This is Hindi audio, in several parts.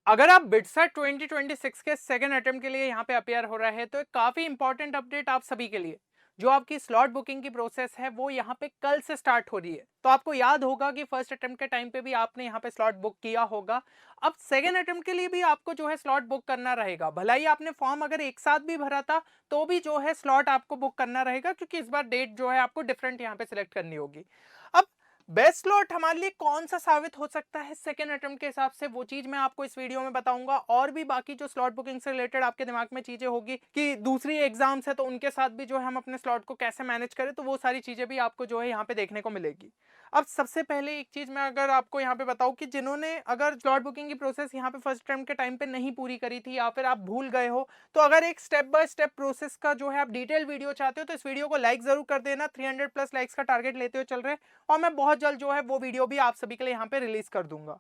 अगर आप बिटसेट 2026 के सेकंड अटेम्प्ट के लिए यहाँ पे अपेयर हो रहे हैं तो एक काफी इंपॉर्टेंट अपडेट आप सभी के लिए। जो आपकी स्लॉट बुकिंग की प्रोसेस है वो यहाँ पे कल से स्टार्ट हो रही है। तो आपको याद होगा कि फर्स्ट अटेम्प्ट के टाइम पे भी आपने यहाँ पे स्लॉट बुक किया होगा। अब सेकंड अटेम्प्ट के लिए भी आपको जो है स्लॉट बुक करना रहेगा। भला ही आपने फॉर्म अगर एक साथ भी भरा था तो भी जो है स्लॉट आपको बुक करना रहेगा, क्योंकि इस बार डेट जो है आपको डिफरेंट यहाँ पे सिलेक्ट करनी होगी। अब बेस्ट स्लॉट हमारे लिए कौन सा साबित हो सकता है सेकेंड अटेम्प्ट के हिसाब से, वो चीज मैं आपको इस वीडियो में बताऊंगा। और भी बाकी जो स्लॉट बुकिंग से रिलेटेड आपके दिमाग में चीजें होगी कि दूसरी एग्जाम्स है तो उनके साथ भी जो है हम अपने स्लॉट को कैसे मैनेज करें, तो वो सारी चीजें भी आपको जो है यहाँ पे देखने को मिलेगी। अब सबसे पहले एक चीज मैं अगर आपको यहाँ पे बताऊं कि जिन्होंने अगर स्लॉट बुकिंग की प्रोसेस यहाँ पे फर्स्ट अटेम्प्ट के टाइम पे नहीं पूरी करी थी या फिर आप भूल गए हो, तो अगर एक स्टेप बाय स्टेप प्रोसेस का जो है आप डिटेल वीडियो चाहते हो तो इस वीडियो को लाइक जरूर कर देना। 300 प्लस लाइक्स का टारगेट लेते हुए चल रहे हैं और मैं बहुत जल्द जो है वो वीडियो भी आप सभी के लिए यहाँ पे रिलीज कर दूंगा।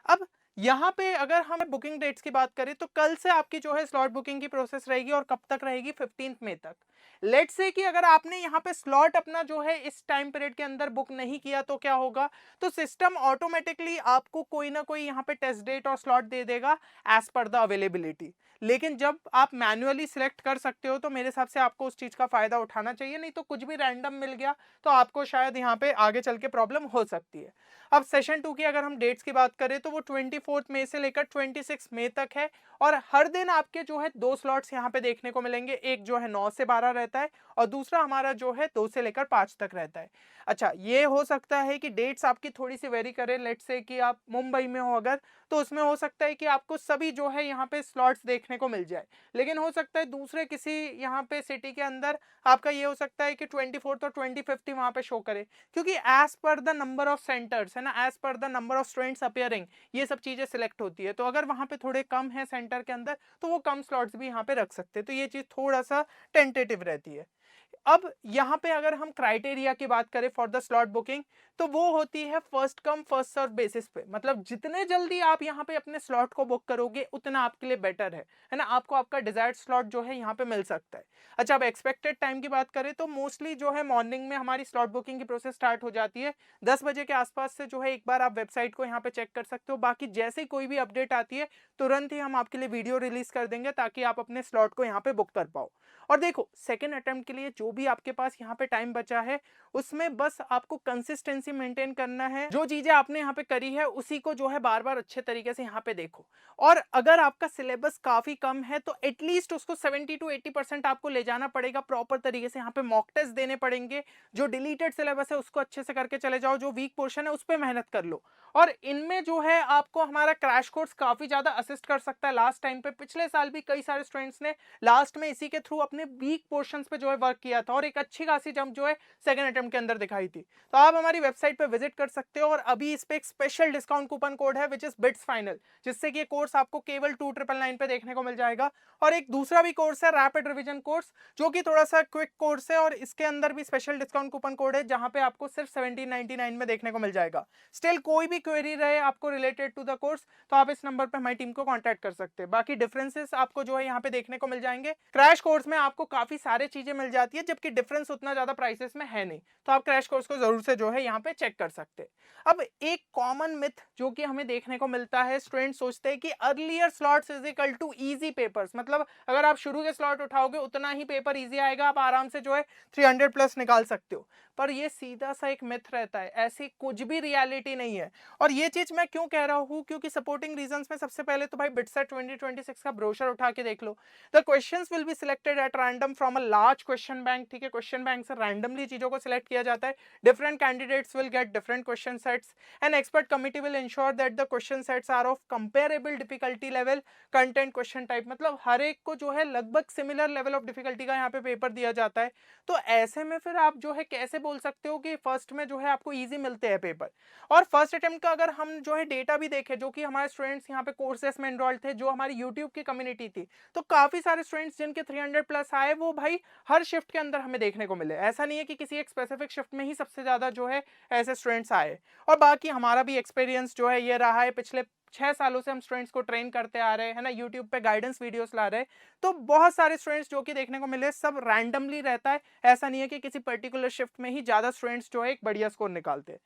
अब यहाँ पे अगर हम बुकिंग डेट्स की बात करें तो कल से आपकी जो है स्लॉट बुकिंग की प्रोसेस रहेगी और कब तक रहेगी, 15 मई तक। लेट्स से कि अगर आपने यहाँ पे स्लॉट अपना जो है इस टाइम पीरियड के अंदर बुक नहीं किया तो क्या होगा, तो सिस्टम ऑटोमेटिकली आपको कोई ना कोई यहाँ पे टेस्ट डेट और स्लॉट दे देगा एज पर द अवेलेबिलिटी। लेकिन जब आप मैन्युअली सिलेक्ट कर सकते हो तो मेरे हिसाब से आपको उस चीज का फायदा उठाना चाहिए, नहीं तो कुछ भी रैंडम मिल गया तो आपको शायद यहाँ पे आगे चल के प्रॉब्लम हो सकती है। अब सेशन 2 की अगर हम डेट्स की बात करें तो वो 24 मई से लेकर 26 मई तक है। और हर दिन आपके जो है दो स्लॉट्स यहाँ पे देखने को मिलेंगे, एक जो है 9 से 12 रहता है और दूसरा हमारा जो है 2 से लेकर 5 तक रहता है। अच्छा, ये हो सकता है कि डेट्स आपकी थोड़ी सी वेरी करे। लेट्स से कि आप मुंबई में हो अगर, तो उसमें हो सकता है कि आपको सभी जो है यहाँ पे स्लॉट्स देखने को मिल जाए। लेकिन हो सकता है दूसरे किसी यहाँ पे सिटी के अंदर आपका ये हो सकता है कि 24 और 25 वहां पे शो करे, क्योंकि as per the number of centres है ना, as per the number of students appearing, ये सब चीजें सिलेक्ट होती है। तो अगर वहां पे थोड़े कम है सेंटर के अंदर तो वो कम स्लॉट्स भी यहाँ पे रख सकते हैं। तो ये चीज थोड़ा सा टेंटेटिव रहती है। अब यहाँ पे अगर हम क्राइटेरिया की बात करें फॉर द स्लॉट बुकिंग, तो वो होती है first come first serve basis पे। मतलब जितने जल्दी आप यहाँ पे अपने स्लॉट को बुक करोगे उतना आपके लिए बेटर है ना, आपको आपका डिजायर्ड स्लॉट जो है यहाँ पे मिल सकता है। अच्छा, अब एक्सपेक्टेड टाइम की बात करें तो मोस्टली जो है मॉर्निंग में हमारी स्लॉट बुकिंग की प्रोसेस स्टार्ट हो जाती है 10 बजे के आसपास से। जो है एक बार आप वेबसाइट को यहाँ पे चेक कर सकते हो। बाकी जैसे कोई भी अपडेट आती है तुरंत ही हम आपके लिए वीडियो रिलीज कर देंगे ताकि आप अपने स्लॉट को यहाँ पे बुक कर पाओ। और देखो, सेकेंड अटेम्प्ट के लिए जो भी आपके पास यहाँ पे टाइम बचा है उसमें बस आपको कंसिस्टेंसी मेंटेन करना है। जो चीजें आपने यहाँ पे करी है उसी को जो है बार बार अच्छे तरीके से यहाँ पे देखो। और अगर आपका सिलेबस काफी कम है तो एटलीस्ट उसको 70 to 80% आपको ले जाना पड़ेगा प्रॉपर तरीके से। यहाँ पे मॉक टेस्ट देने पड़ेंगे। जो डिलीटेड सिलेबस है उसको अच्छे से करके चले जाओ, जो वीक पोर्शन है उस पर मेहनत कर लो। और इनमें जो है आपको हमारा क्रैश कोर्स काफी ज्यादा असिस्ट कर सकता है। लास्ट टाइम पे पिछले साल भी कई सारे स्टूडेंट्स ने लास्ट में इसी के थ्रू अपने वीक पोर्शंस पे जो है वर्क किया था और एक अच्छी खासी जंप जो है सेकंड अटेम्प्ट के अंदर दिखाई थी। तो आप हमारी वेबसाइट पे विजिट कर सकते हो और अभी इस पे एक स्पेशल डिस्काउंट कूपन कोड है विच इज बिट्स फाइनल, जिससे कि ये कोर्स आपको केवल 2999 पे देखने को मिल जाएगा। और एक दूसरा भी कोर्स है रैपिड रिवीजन कोर्स, जो कि थोड़ा सा क्विक कोर्स है और इसके अंदर भी स्पेशल डिस्काउंट कूपन कोड है जहां पे आपको सिर्फ 1799 में देखने को मिल जाएगा। स्टिल कोई भी क्वेरी रहे आपको रिलेटेड टू द कोर्स तो आप इस नंबर पे हमारी टीम को कांटेक्ट कर सकते हैं। बाकी डिफरेंसेस आपको जो है यहाँ पे देखने को मिल जाएंगे। क्रैश कोर्स में आपको काफी सारे चीजें मिल जाती है जबकि डिफरेंस उतना ज्यादा प्राइसेस में है नहीं, तो आप क्रैश कोर्स को जरूर से जो है यहाँ पे चेक कर सकते हैं। अब एक कॉमन मिथ जो कि हमें देखने को मिलता है, स्टूडेंट सोचते हैं कि earlier slots is equal to easy papers, मतलब अगर आप शुरू के स्लॉट उठाओगे उतना ही पेपर इजी आएगा, आप आराम से जो है 300 प्लस निकाल सकते हो। पर ये सीधा सा एक मिथ रहता है, ऐसी कुछ भी रियलिटी नहीं है। और ये चीज मैं क्यों कह रहा हूँ, क्योंकि सपोर्टिंग रीजंस में सबसे पहले तो भाई बिटसेट 2026 का ब्रोशर उठा के देख लो। The questions will be selected at random from a large question bank. ठीक है, क्वेश्चन बैंक से रैंडमली चीजों को सिलेक्ट किया जाता है। Different candidates will get different question sets. An expert committee will ensure that the question sets are of comparable difficulty level, content, question type, मतलब हर एक को जो है लगभग सिमिलर लेवल ऑफ डिफिकल्टी का यहाँ पे पेपर दिया जाता है। तो ऐसे में फिर आप जो है कैसे बोल सकते हो कि फर्स्ट में जो है आपको इजी मिलते हैं पेपर। और फर्स्ट अटेम्प्ट का अगर हम जो है डेटा भी देखें, जो कि हमारे स्टूडेंट्स यहाँ पे कोर्सेस में एनरोल्ड थे, जो हमारी यूट्यूब की कम्युनिटी थी, तो काफी सारे स्टूडेंट्स जिनके 300 प्लस आए वो भाई हर शिफ्ट के अंदर हमें देखने को मिले। ऐसा नहीं है कि किसी एक स्पेसिफिक शिफ्ट में ही सबसे ज्यादा जो है ऐसे स्टूडेंट्स आए। और बाकी हमारा भी एक्सपीरियंस जो है ये रहा है, पिछले 6 सालों से हम स्टूडेंट्स को ट्रेन करते आ रहे हैं ना, यूट्यूब पे गाइडेंस वीडियोस ला रहे हैं। तो बहुत सारे स्टूडेंट्स जो कि देखने को मिले, सब रैंडमली रहता है। ऐसा नहीं है कि किसी पर्टिकुलर शिफ्ट में ही ज्यादा स्टूडेंट्स जो है एक बढ़िया स्कोर निकालते हैं।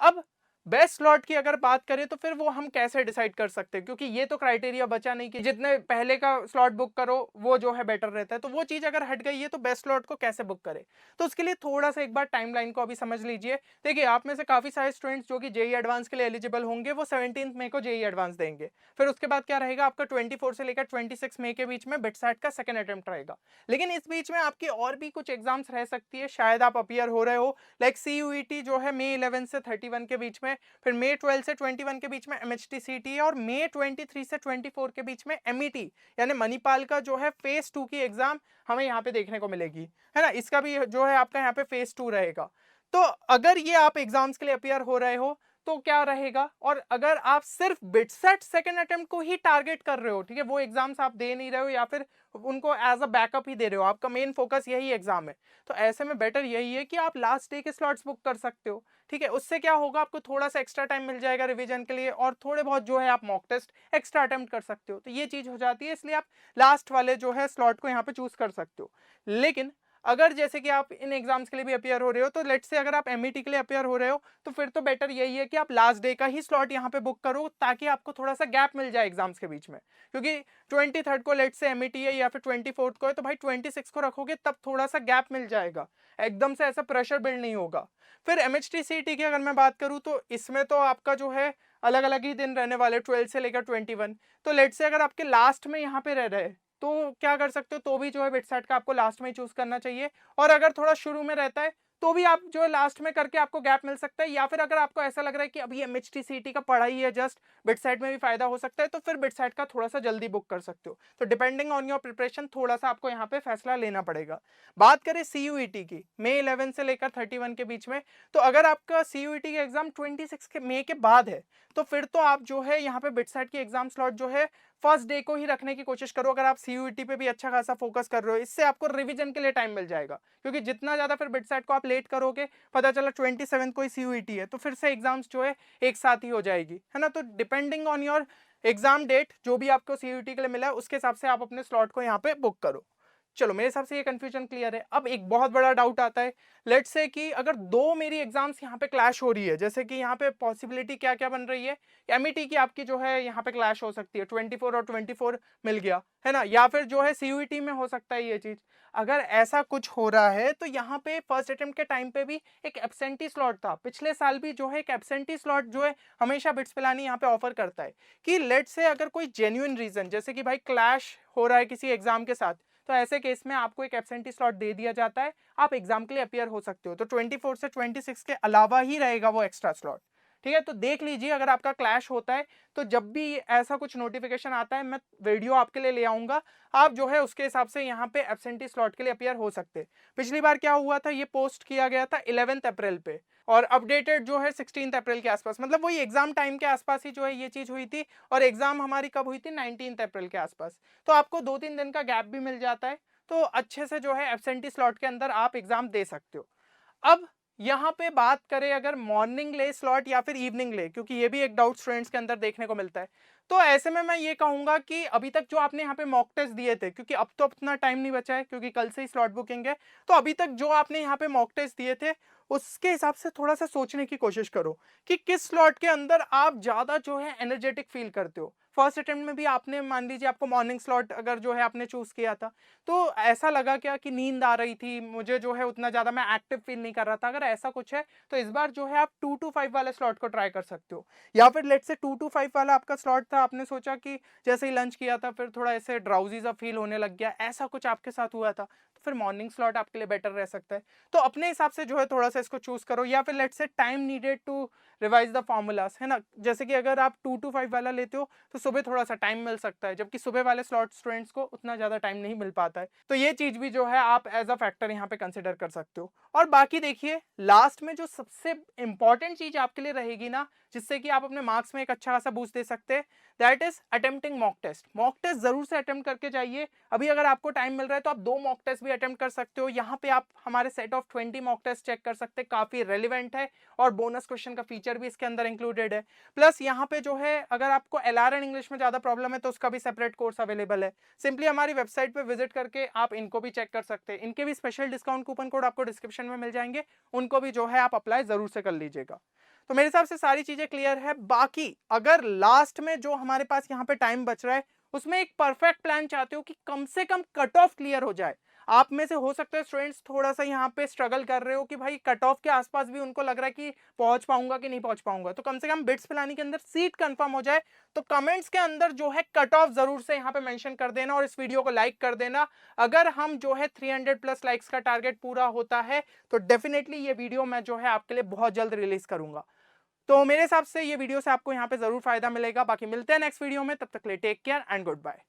अब बेस्ट स्लॉट की अगर बात करें तो फिर वो हम कैसे डिसाइड कर सकते हैं, क्योंकि ये तो क्राइटेरिया बचा नहीं कि जितने पहले का स्लॉट बुक करो वो जो है बेटर रहता है, तो वो चीज अगर हट गई है तो बेस्ट स्लॉट को कैसे बुक करें। तो उसके लिए थोड़ा सा एक बार टाइमलाइन को अभी समझ लीजिए। देखिए, आप में से काफी सारे स्टूडेंट्स जो कि जेई एडवांस के लिए एलिजिबल होंगे वो 17 मई को जेई एडवांस देंगे। फिर उसके बाद क्या रहेगा, आपका 24 से लेकर 26 मई के बीच में बिटसैट का सेकंड अटेम्प्ट रहेगा। लेकिन इस बीच में आपकी और भी कुछ एग्जाम्स रह सकती है, शायद आप अपीयर हो रहे हो, लाइक CUET जो है मई 11 से 31 के बीच में, फिर मई 12 से 21 के बीच में MHTCT, और मई 23 से 24 के बीच में MET यानी मणिपाल का जो है फेज 2 की एग्जाम हमें यहाँ पे देखने को मिलेगी, है ना। इसका भी जो है आपका यहाँ पे फेज 2 रहेगा। तो अगर ये आप एग्जाम्स के लिए अपियर हो रहे हो तो क्या रहेगा, और अगर आप सिर्फ बिटसेट सेकंड अटेम्प्ट को ही टारगेट कर रहे हो, ठीक है, वो एग्जाम्स आप दे नहीं रहे हो या फिर उनको एज अ बैकअप ही दे रहे हो, आपका मेन फोकस यही एग्जाम है, तो ऐसे में बेटर यही है कि आप लास्ट डे के स्लॉट्स बुक कर सकते हो। ठीक है, उससे क्या होगा, आपको थोड़ा सा एक्स्ट्रा टाइम मिल जाएगा रिवीजन के लिए, और थोड़े बहुत जो है आप मॉक टेस्ट एक्स्ट्रा अटेम्प्ट कर सकते हो, तो ये चीज हो जाती है, इसलिए आप लास्ट वाले जो है स्लॉट को यहाँ पे चूज कर सकते हो। लेकिन अगर जैसे कि आप इन एग्जाम्स के लिए भी अपियर हो रहे हो, तो लेट्स से अगर आप MET के लिए अपियर हो रहे हो तो फिर तो बेटर यही है कि आप लास्ट डे का ही स्लॉट यहाँ पे बुक करो, ताकि आपको थोड़ा सा गैप मिल जाए एग्जाम्स के बीच में। क्योंकि 23 को लेट्स से MET है या फिर 24 को है, तो भाई 26 को रखोगे तब थोड़ा सा गैप मिल जाएगा, एकदम से ऐसा प्रेशर बिल्ड नहीं होगा। फिर MHTCT की अगर मैं बात करूँ तो इसमें तो आपका जो है अलग अलग ही दिन रहने वाले, 12 से लेकर 21। तो लेट्स से अगर आपके लास्ट में यहाँ पे रह रहे तो क्या कर सकते हो, तो भी जो है बिटसेट का आपको लास्ट में ही चूज करना चाहिए, और अगर थोड़ा शुरू में रहता है तो भी आप जो है लास्ट में करके आपको गैप मिल सकता है, या फिर अगर आपको ऐसा लग रहा है कि अभी MHTCT का पढ़ाई है जस्ट, बिटसेट में भी फायदा हो सकता है, तो फिर बिटसेट का थोड़ा सा जल्दी बुक कर सकते हो। तो डिपेंडिंग ऑन योर प्रिपरेशन थोड़ा सा आपको यहाँ पे फैसला लेना पड़ेगा। बात करें CUET की, मई 11 से लेकर 31 के बीच में, तो अगर आपका CUET का एग्जाम 26 के मई के बाद है तो फिर तो आप जो है यहाँ पे बिटसेट की एग्जाम स्लॉट जो है फर्स्ट डे को ही रखने की कोशिश करो, अगर आप CUET पे भी अच्छा खासा फोकस कर रहे हो, इससे आपको रिवीजन के लिए टाइम मिल जाएगा। क्योंकि जितना ज्यादा फिर बिटसेट को आप लेट करोगे, पता चला 27 को ही CUET है, तो फिर से एग्जाम्स जो है एक साथ ही हो जाएगी, है ना। तो depending on your exam date जो भी आपको CUET के लिए मिला है उसके हिसाब से आप अपने स्लॉट को यहाँ पे बुक करो। चलो, मेरे हिसाब से ये कंफ्यूजन क्लियर है। अब एक बहुत बड़ा डाउट आता है, लेट्स से कि अगर दो मेरी एग्जाम्स यहाँ पे क्लैश हो रही है, जैसे कि यहाँ पे पॉसिबिलिटी क्या क्या बन रही है, MET की आपकी जो है यहाँ पे क्लैश हो सकती है, 24 और 24 मिल गया, है ना, या फिर जो है CUET में हो सकता है ये चीज। अगर ऐसा कुछ हो रहा है तो यहाँ पे फर्स्ट अटेम्प्ट के टाइम पे भी एक एब्सेंटी स्लॉट था, पिछले साल भी जो है एक एब्सेंटी स्लॉट जो है हमेशा बिट्स पिलानी यहाँ पे ऑफर करता है, कि लेट्स से अगर कोई जेन्युइन रीजन जैसे कि भाई क्लैश हो रहा है किसी एग्जाम के साथ, तो ऐसे केस में आपको एक एब्सेंटी स्लॉट दे दिया जाता है, आप एग्जाम के लिए अपियर हो सकते हो। तो 24 से 26 के अलावा ही रहेगा वो एक्स्ट्रा स्लॉट। ठीक है, तो देख लीजिए अगर आपका क्लैश होता है तो जब भी ऐसा कुछ नोटिफिकेशन आता है मैं वीडियो आपके लिए ले आऊंगा, आप जो है उसके हिसाब से यहाँ पे एब्सेंटी स्लॉट के लिए अपियर हो सकते हैं। पिछली बार क्या हुआ था, ये पोस्ट किया गया था 11 अप्रैल पे, और अपडेटेड जो है 16 अप्रैल के आसपास, मतलब वही एग्जाम टाइम के आसपास ही जो है ये चीज हुई थी, और एग्जाम हमारी कब हुई थी, 19 अप्रैल के आसपास। तो आपको 2-3 दिन का गैप भी मिल जाता है, तो अच्छे से जो है एब्सेंटी स्लॉट के अंदर आप एग्जाम दे सकते हो। अब यहाँ पे बात करें अगर मॉर्निंग ले स्लॉट या फिर इवनिंग ले, क्योंकि ये भी एक डाउट स्टूडेंट्स के अंदर देखने को मिलता है, तो ऐसे में मैं ये कहूंगा कि अभी तक जो आपने यहाँ पे मॉक टेस्ट दिए थे, क्योंकि अब तो अपना टाइम नहीं बचा है क्योंकि कल से ही स्लॉट बुकिंग है, तो अभी तक जो आपने यहाँ पे मॉक टेस्ट दिए थे उसके हिसाब से थोड़ा सा सोचने की कोशिश करो कि किस स्लॉट के अंदर आप ज्यादा जो है एनर्जेटिक फील करते हो। फर्स्ट अटेम्प्ट में भी आपने मान लीजिए आपको मॉर्निंग स्लॉट अगर जो है आपने चूज किया था, तो ऐसा लगा क्या कि नींद आ रही थी मुझे, जो है उतना ज्यादा मैं एक्टिव फील नहीं कर रहा था, अगर ऐसा कुछ है तो इस बार जो है आप 2 to 5 वाले स्लॉट को ट्राई कर सकते हो। या फिर लेट से 2 to 5 वाला आपका स्लॉट था, आपने सोचा कि जैसे ही लंच किया था फिर थोड़ा ऐसे ड्राउजी सा फील होने लग गया, ऐसा कुछ आपके साथ हुआ था, तो फिर मॉर्निंग स्लॉट आपके लिए बेटर रह सकता है। तो अपने हिसाब से जो है थोड़ा सा इसको चूज करो। या फिर लेट से time needed to revise the formulas, है ना, जैसे कि अगर आप 2 to 5 वाला लेते हो तो सुबह थोड़ा सा टाइम मिल सकता है, जबकि सुबह वाले स्लॉट स्टूडेंट्स को उतना ज्यादा टाइम नहीं मिल पाता है, तो ये चीज भी जो है आप एज अ फैक्टर यहाँ पे कंसिडर कर सकते हो। और बाकी देखिए, लास्ट में जो सबसे इंपॉर्टेंट चीज आपके लिए रहेगी ना, जिससे कि आप अपने मार्क्स में एक अच्छा खासा बूस्ट दे सकते हैं, that is attempting mock test. Mock test जरूर से अटेम्प्ट करके जाइए। अभी अगर आपको टाइम मिल रहा है तो आप 2 मॉक टेस्ट भी अटेम्प्ट कर सकते हो। यहाँ पे आप हमारे set of 20 mock test check कर सकते हैं, काफी रेलिवेंट है, और बोनस क्वेश्चन का फीचर भी इसके अंदर इंक्लूडेड है। प्लस यहाँ पे जो है अगर आपको LRN इंग्लिश में ज्यादा प्रॉब्लम है तो उसका भी सेपरेट कोर्स अवेलेबल है। सिंपली हमारी वेबसाइट पे विजिट करके आप इनको भी चेक कर सकते हैं। इनके भी स्पेशल डिस्काउंट कूपन कोड आपको डिस्क्रिप्शन में मिल जाएंगे, उनको भी जो है आप अप्लाई जरूर से कर लीजिएगा। तो मेरे हिसाब से सारी चीजें क्लियर है। बाकी अगर लास्ट में जो हमारे पास यहाँ पे टाइम बच रहा है उसमें एक परफेक्ट प्लान चाहते हो कि कम से कम कट ऑफ क्लियर हो जाए, आप में से हो सकता है स्टूडेंट्स थोड़ा सा यहाँ पे स्ट्रगल कर रहे हो कि भाई कट ऑफ के आसपास भी उनको लग रहा है कि पहुंच पाऊंगा कि नहीं पहुंच पाऊंगा, तो कम से कम बिट्स पिलानी के अंदर सीट कंफर्म हो जाए। तो कमेंट्स के अंदर जो है कट ऑफ जरूर से यहाँ पे मेंशन कर देना और इस वीडियो को लाइक कर देना। अगर हम जो है 300 प्लस लाइक्स का टारगेट पूरा होता है तो डेफिनेटली ये वीडियो मैं जो है आपके लिए बहुत जल्द रिलीज करूंगा। तो मेरे हिसाब से ये वीडियो से आपको यहाँ पे जरूर फायदा मिलेगा। बाकी मिलते हैं नेक्स्ट वीडियो में, तब तक के लिए take care and good bye.